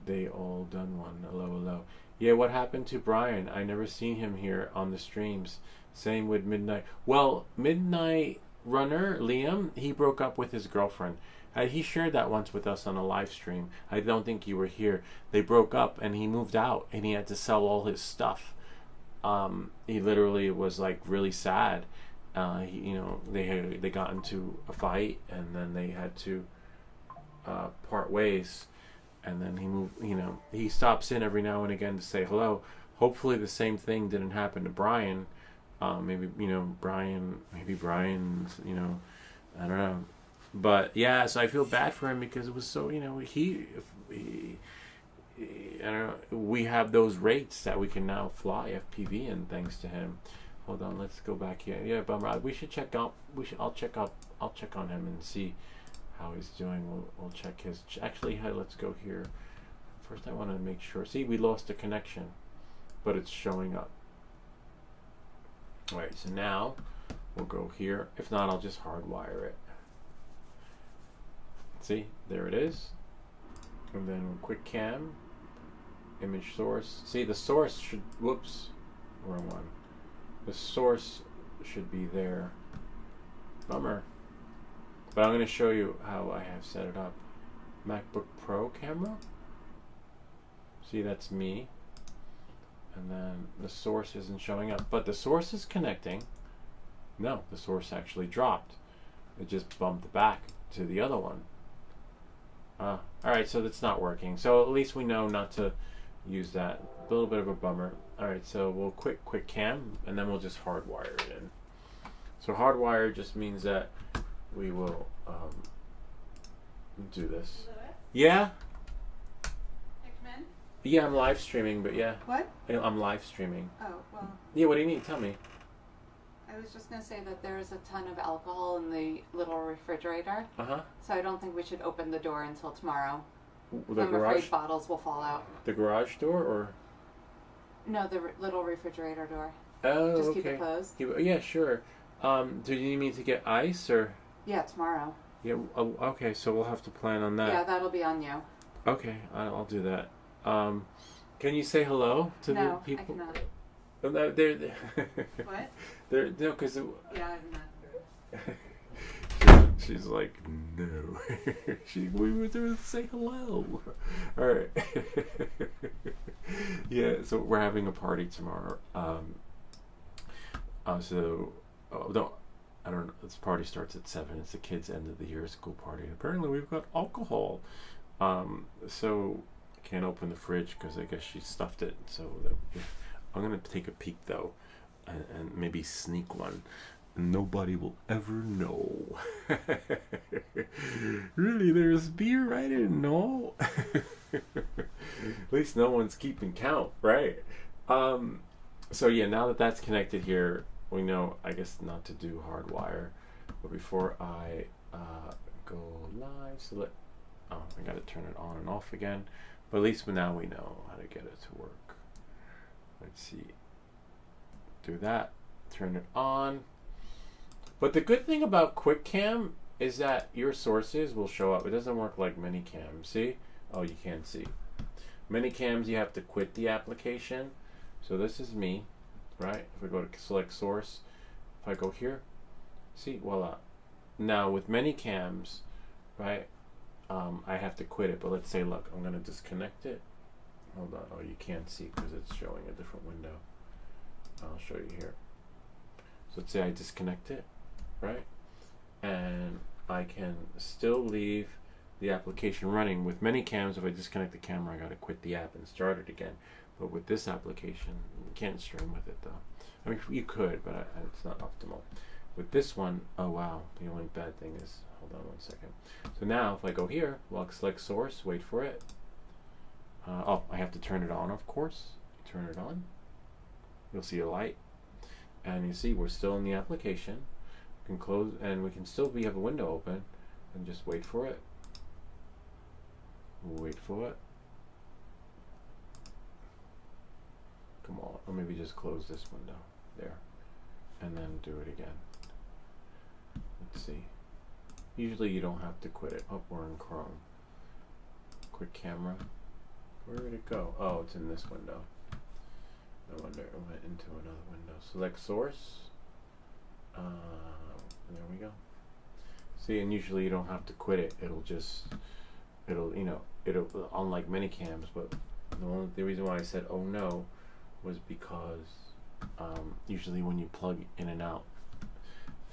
They all done one. Hello. Yeah, what happened to Brian? I never seen him here on the streams. Same with Midnight. Well, Midnight Runner, Liam, he broke up with his girlfriend. He shared that once with us on a live stream. I don't think you were here. They broke up and he moved out and he had to sell all his stuff. He literally was like really sad. They got into a fight and then they had to part ways. And then he moved, he stops in every now and again to say hello. Hopefully the same thing didn't happen to Brian, Maybe, you know, maybe Brian's, you know, I don't know. But yeah, so I feel bad for him because it was so, you know, I don't know, we have those rates that we can now fly FPV in thanks to him. Hold on, let's go back here. Yeah, Bumrod, we should check out. I'll check on him and see how he's doing. We'll check his. Actually, hey, let's go here. First, I want to make sure. See, we lost the connection, but it's showing up. All right, so now we'll go here. If not, I'll just hardwire it. See, there it is. And then quick cam, image source. See, the source should. Whoops, wrong one. The source should be there. Bummer. But I'm going to show you how I have set it up. MacBook Pro camera. See, that's me. And then the source isn't showing up. But the source is connecting. No, the source actually dropped. It just bumped back to the other one. Alright, so that's not working. So at least we know not to use that. A little bit of a bummer. Alright, so we'll quick cam, and then we'll just hardwire it in. So hardwire just means that we will do this. Yeah? Yeah, I'm live streaming, but yeah. What? I'm live streaming. Oh, well. Yeah, what do you need? Tell me. I was just going to say that there's a ton of alcohol in the little refrigerator. Uh-huh. So I don't think we should open the door until tomorrow. The I'm garage? afraid bottles will fall out. The garage door, or? No, the little refrigerator door. Oh, just okay. keep it closed. Yeah, sure. Do you need me to get ice, or? Yeah, tomorrow. Yeah, okay, so we'll have to plan on that. Yeah, that'll be on you. Okay, I'll do that. Can you say hello to the people? No, I cannot. Oh, they're What? no, because Yeah, I'm not. she's like, no. We were there to say hello. All right. Yeah, so we're having a party tomorrow. So no, I don't know. This party starts at 7. It's the kids' end of the year school party. Apparently, we've got alcohol. So I can't open the fridge because I guess she stuffed it. So I'm gonna take a peek though, and maybe sneak one. Nobody will ever know. Really, there's beer? I didn't know. At least no one's keeping count, right? So yeah, now that that's connected here, we know, I guess, not to do hardwire. But before I go live, so I gotta turn it on and off again. But at least now we know how to get it to work. Let's see. Do that. Turn it on. But the good thing about quick cam is that your sources will show up. It doesn't work like mini cams. See? Oh, you can't see. Mini cams, you have to quit the application. So this is me, right? If we go to select source, if I go here, see, voila. Now with many cams, right, I have to quit it. But let's say, look, I'm going to disconnect it. Hold on. Oh, you can't see because it's showing a different window. I'll show you here. So let's say I disconnect it, right? And I can still leave the application running. With many cams, if I disconnect the camera, I got to quit the app and start it again. But with this application, you can't stream with it though. I mean, you could, but it's not optimal. With this one, oh wow, the only bad thing is, hold on one second. So now if I go here, well, select source, wait for it. Oh, I have to turn it on, of course. Turn it on. You'll see a light. And you see we're still in the application. We can close, and we can still have a window open, and just wait for it. Wait for it. Come on, or maybe just close this window there, and then do it again. Let's see. Usually you don't have to quit it. Oh, we're in Chrome. Quick camera. Where did it go? Oh, it's in this window. No wonder it went into another window. Select source. There we go. See, and usually you don't have to quit it. It'll unlike many cams, but the reason why I said oh no was because usually when you plug in and out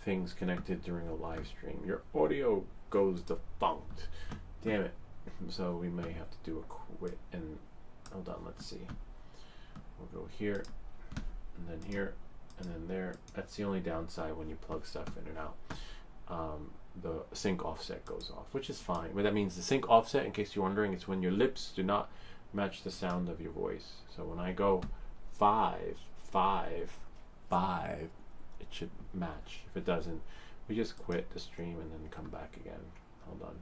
things connected during a live stream, your audio goes defunct. Damn it. So we may have to do a quit. And hold on, let's see. We'll go here, and then here, and then there. That's the only downside when you plug stuff in and out. The sync offset goes off, which is fine. But that means the sync offset, in case you're wondering, it's when your lips do not match the sound of your voice. So when I go 5, 5, 5, it should match. If it doesn't, we just quit the stream and then come back again. Hold on.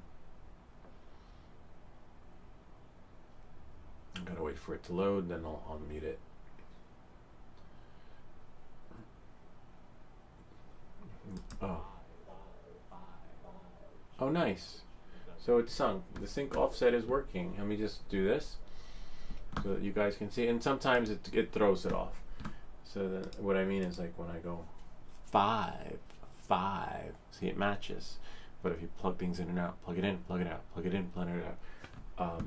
I'm gonna wait for it to load, then I'll unmute it. Oh, nice. So it's sunk. The sync offset is working. Let me just do this so that you guys can see. And sometimes it throws it off. So then what I mean is, like, when I go 5, 5, see, it matches. But if you plug things in and out, plug it in, plug it out, plug it in, plug it out,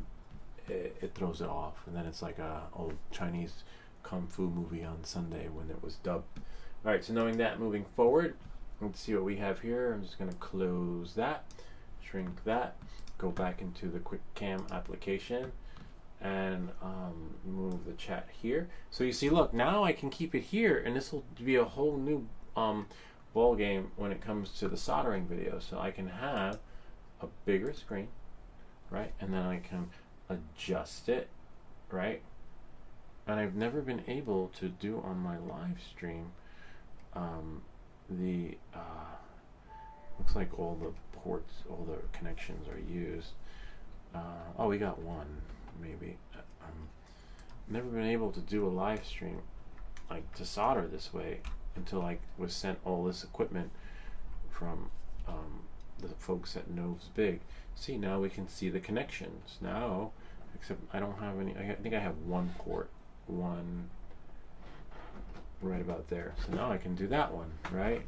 it throws it off. And then it's like a old Chinese kung fu movie on Sunday when it was dubbed. All right, so knowing that, moving forward, let's see what we have here. I'm just going to close that, shrink that, go back into the quick cam application, and move the chat here. So you see, look, now I can keep it here, and this will be a whole new ball game when it comes to the soldering video. So I can have a bigger screen, right? And then I can adjust it, right? And I've never been able to do on my live stream. Looks like all the ports, all the connections are used. Oh, we got one, maybe. Never been able to do a live stream, like, to solder this way until I was sent all this equipment from the folks at Noves Big. See, now we can see the connections now, except I don't have any. I think I have one port, one right about there. So now I can do that one, right?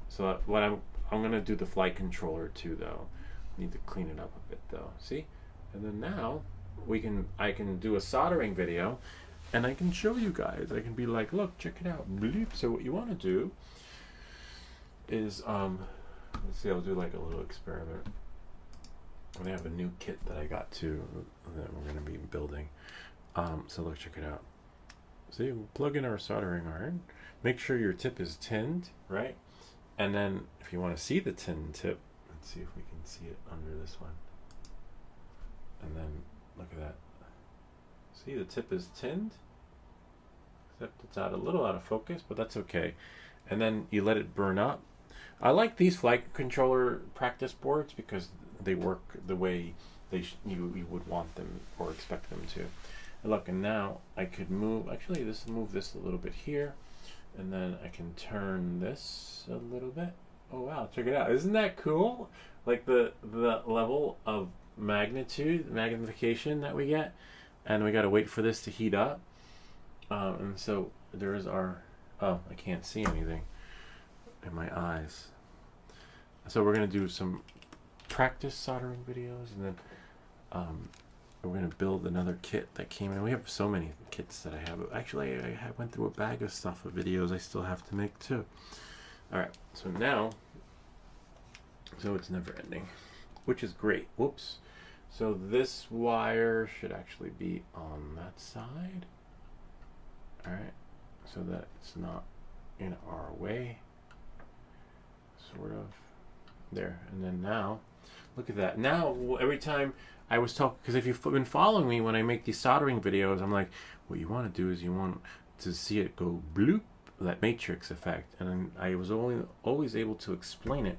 So what I'm gonna do the flight controller too, though. Need to clean it up a bit, though. See, and then now I can do a soldering video, and I can show you guys. I can be like, look, check it out. Bleep. So what you want to do is let's see. I'll do like a little experiment. I have a new kit that I got too that we're gonna be building. So look, check it out. See, we'll plug in our soldering iron. Make sure your tip is tinned, right? And then if you want to see the tinned tip, let's see if we can see it under this one. And then look at that. See, the tip is tinned, except it's a little out of focus, but that's okay. And then you let it burn up. I like these flight controller practice boards because they work the way you would want them or expect them to. And look, and now I could move, actually move this a little bit here, and then I can turn this a little bit. Oh wow, check it out. Isn't that cool? Like the level of magnification that we get, and we got to wait for this to heat up. And so there is our, oh, I can't see anything in my eyes. So we're going to do some practice soldering videos, and then we're going to build another kit that came in. We have so many kits that I have. Actually, I went through a bag of stuff of videos I still have to make too. Alright, so now, so it's never ending, which is great. Whoops. So this wire should actually be on that side. Alright, so that it's not in our way. Sort of. There. And then now, look at that. Now, every time I was talking, because if you've been following me when I make these soldering videos, I'm like, what you want to do is you want to see it go bloop, that matrix effect. And I was always able to explain it,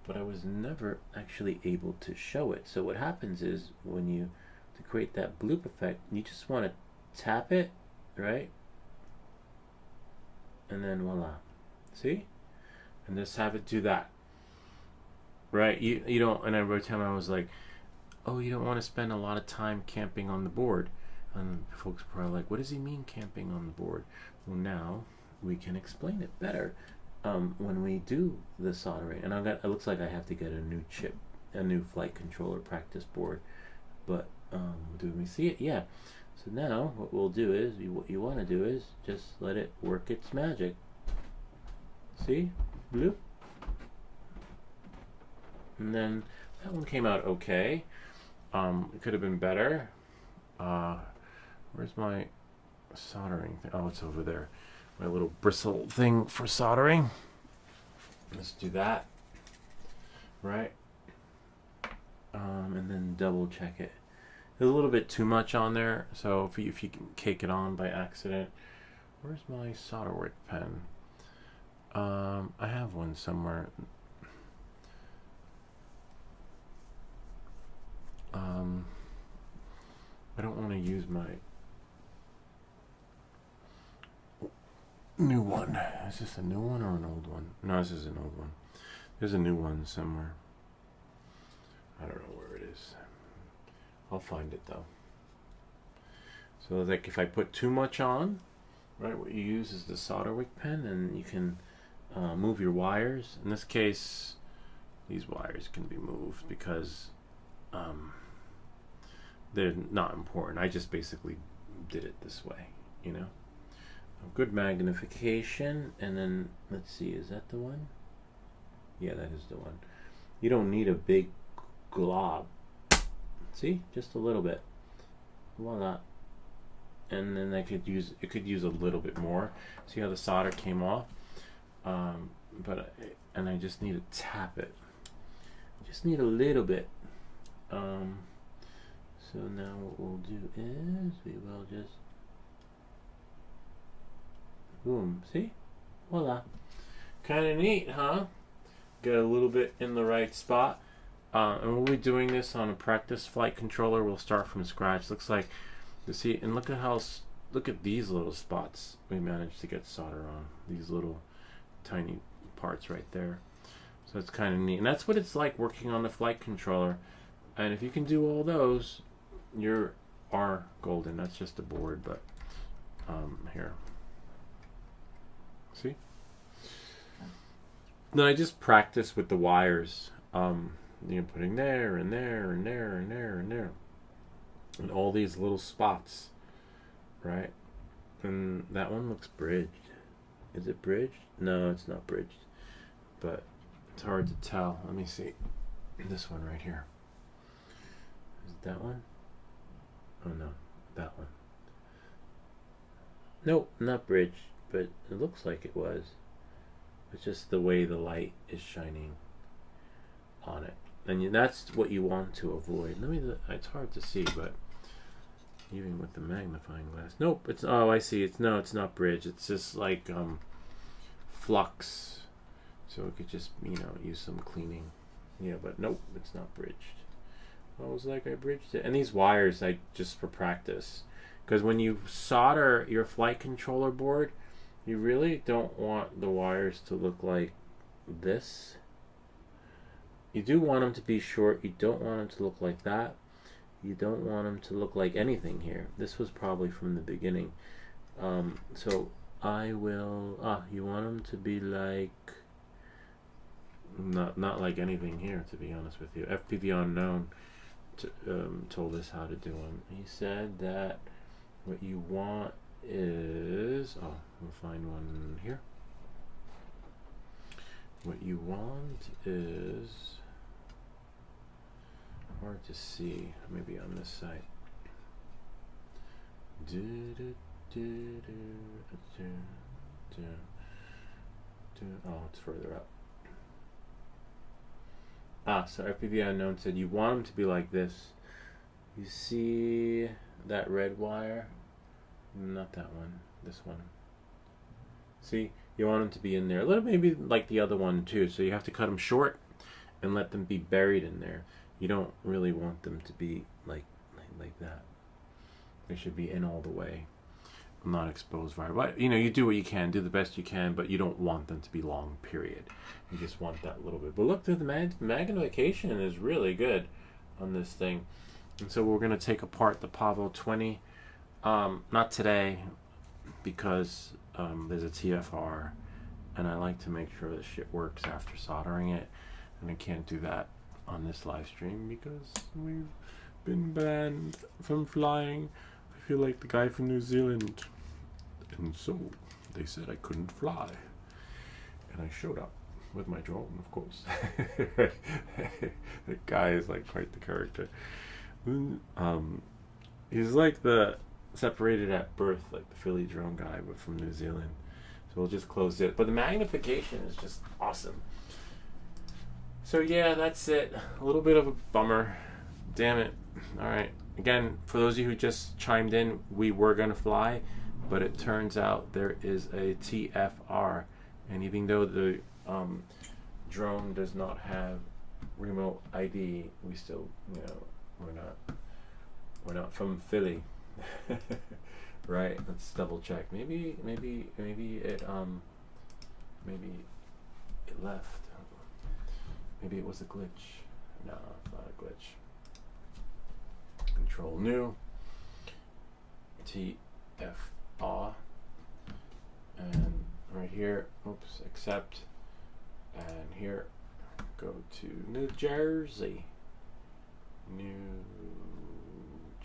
but I was never actually able to show it. So what happens is, to create that bloop effect, you just want to tap it, right? And then voila. See? And just have it do that. Right? You don't, and every time I was like, oh, you don't want to spend a lot of time camping on the board. And folks are probably like, what does he mean camping on the board? Well, now we can explain it better when we do the soldering. And it looks like I have to get a new chip, a new flight controller practice board. But do we see it? Yeah. So now what we'll do is, what you want to do is just let it work its magic. See? Bloop. And then that one came out okay. It could have been better. Where's my soldering thing? Oh, it's over there. my little bristle thing for soldering. Let's do that. Right. And then double check it. There's a little bit too much on there, so if you can cake it on by accident. Where's my solder wick pen? I have one somewhere. I don't want to use my new one. Is this a new one or an old one? No, this is an old one. There's a new one somewhere. I don't know where it is. I'll find it though. So like if I put too much on, right, what you use is the solder wick pen, and you can move your wires. In this case, these wires can be moved because they're not important. I just basically did it this way, you know. Good magnification, and then let's see, is that the one? Yeah, that is the one. You don't need a big glob. See, just a little bit. Voila. And then it could use a little bit more. See how the solder came off? And I just need to tap it. Just need a little bit. So now what we'll do is we will just boom. See? Voila. Kind of neat, huh? Get a little bit in the right spot. And we'll be doing this on a practice flight controller. We'll start from scratch. Looks like, you see, and look at these little spots we managed to get solder on. These little tiny parts right there. So it's kind of neat. And that's what it's like working on the flight controller. And if you can do all those, you are golden. That's just a board, but here. See? Then I just practice with the wires. Putting there and there and there and there and there. And all these little spots. Right? And that one looks bridged. Is it bridged? No, it's not bridged. But it's hard to tell. Let me see. This one right here. Is it that one? Oh no, that one. Nope, not bridged, but it looks like it was. It's just the way the light is shining on it. And that's what you want to avoid. It's hard to see, but even with the magnifying glass. Nope, oh, I see. It's not bridge. It's just like flux. So it could just, use some cleaning. Yeah, but nope, it's not bridged. I was like, I bridged it. And these wires, just for practice. Because when you solder your flight controller board, you really don't want the wires to look like this. You do want them to be short. You don't want them to look like that. You don't want them to look like anything here. This was probably from the beginning. So I will... you want them to be like... Not like anything here, to be honest with you. FPV Unknown told us how to do them. He said that what you want is... Oh, we'll find one here. What you want is... Hard to see. Maybe on this side. Oh, it's further up. So FPV Unknown said you want them to be like this. You see that red wire? Not that one. This one. See? You want them to be in there. A little maybe like the other one too. So you have to cut them short and let them be buried in there. You don't really want them to be like that. They should be in all the way. Not exposed wire. But you do what you can, do the best you can, but you don't want them to be long, period. You just want that little bit. But look, the magnification is really good on this thing. And so we're going to take apart the Pavo20. Not today, because there's a TFR, and I like to make sure the shit works after soldering it, and I can't do that on this live stream because we've been banned from flying. I feel like the guy from New Zealand, and so they said I couldn't fly, and I showed up with my drone, of course. The guy is like quite the character. He's like the separated at birth, like the Philly drone guy, but from New Zealand. So we'll just close it. But the magnification is just awesome. So yeah, that's it. A little bit of a bummer. Damn it. All right. Again, for those of you who just chimed in, we were going to fly, but it turns out there is a TFR. And even though the drone does not have remote ID, we still, you know, we're not from Philly. Right? Let's double check. Maybe it left. Maybe it was a glitch. No, it's not a glitch. Control new. TFR. And right here, oops, accept. And here, go to New Jersey. New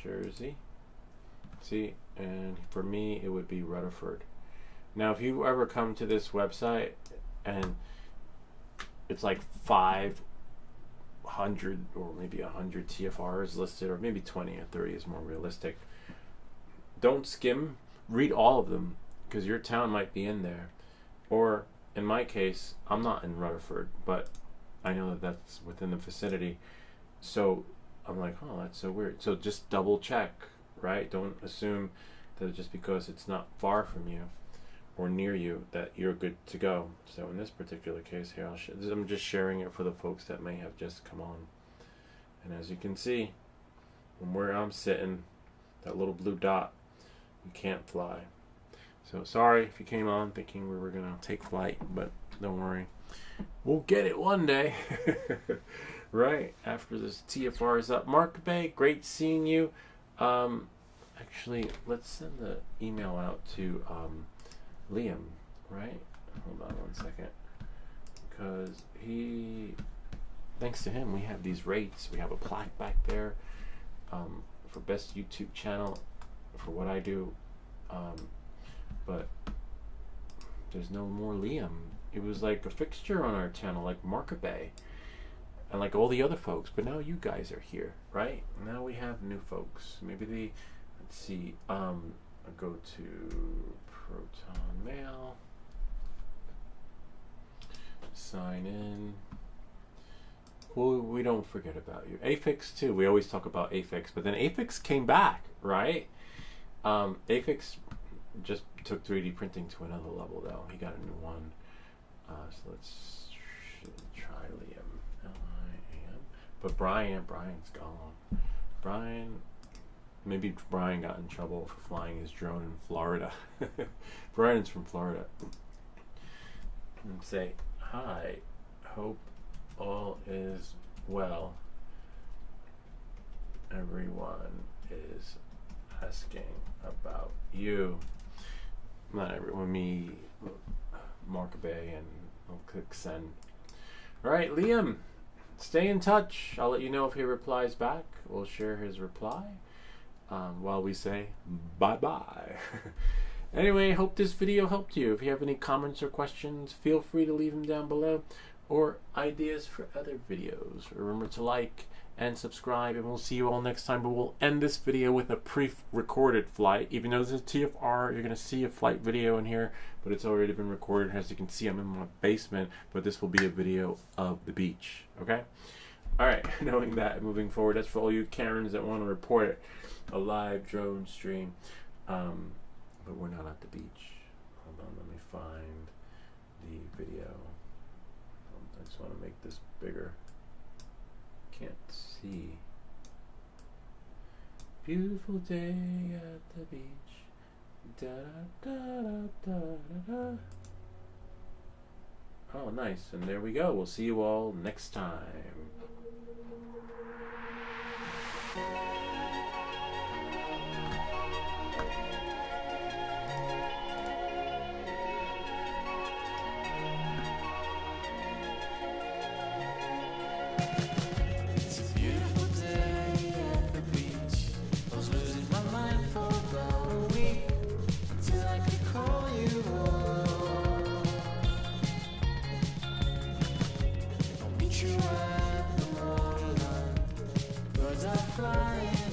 Jersey. See, and for me it would be Rutherford. Now if you ever come to this website and it's like 500 or maybe 100 TFRs listed, or maybe 20 or 30 is more realistic, don't skim, read all of them, because your town might be in there. Or in my case, I'm not in Rutherford, but I know that that's within the vicinity, so I'm like, oh, that's so weird. So just double check, right? Don't assume that just because it's not far from you or near you that you're good to go. So in this particular case here, I'm just sharing it for the folks that may have just come on. And as you can see, from where I'm sitting, that little blue dot, you can't fly. So sorry if you came on thinking we were gonna take flight, but don't worry, we'll get it one day. Right after this TFR is up. Mark Bay, great seeing you. Actually, let's send the email out to Liam, right? Hold on one second, because thanks to him, we have these rates. We have a plaque back there for best YouTube channel for what I do, but there's no more Liam. It was like a fixture on our channel, like Mark Bay and like all the other folks, but now you guys are here, right? Now we have new folks. Maybe let's see, I'll go to Proton Mail, sign in. Well, we don't forget about you. Afix too, we always talk about Afix, but then Afix came back, right? Afix just took 3D printing to another level though. He got a new one. So let's try Liam. L-I-A-M. But Brian's gone. Maybe Brian got in trouble for flying his drone in Florida. Brian's from Florida. And say, hi, hope all is well. Everyone is asking about you. Not everyone, me, Mark Bay, and I'll click send. Alright, Liam, stay in touch. I'll let you know if he replies back. We'll share his reply while we say bye-bye. Anyway, hope this video helped you. If you have any comments or questions, feel free to leave them down below, or ideas for other videos. Remember to like and subscribe, and we'll see you all next time. But we'll end this video with a pre-recorded flight. Even though this is a TFR, you're going to see a flight video in here, but it's already been recorded. As you can see, I'm in my basement, but this will be a video of the beach, okay? Alright, knowing that, moving forward, that's for all you Karens that want to report a live drone stream. But we're not at the beach. Hold on, let me find the video. I just want to make this bigger. Can't see. Beautiful day at the beach. Da da da da da da. Oh, nice. And there we go. We'll see you all next time. Flying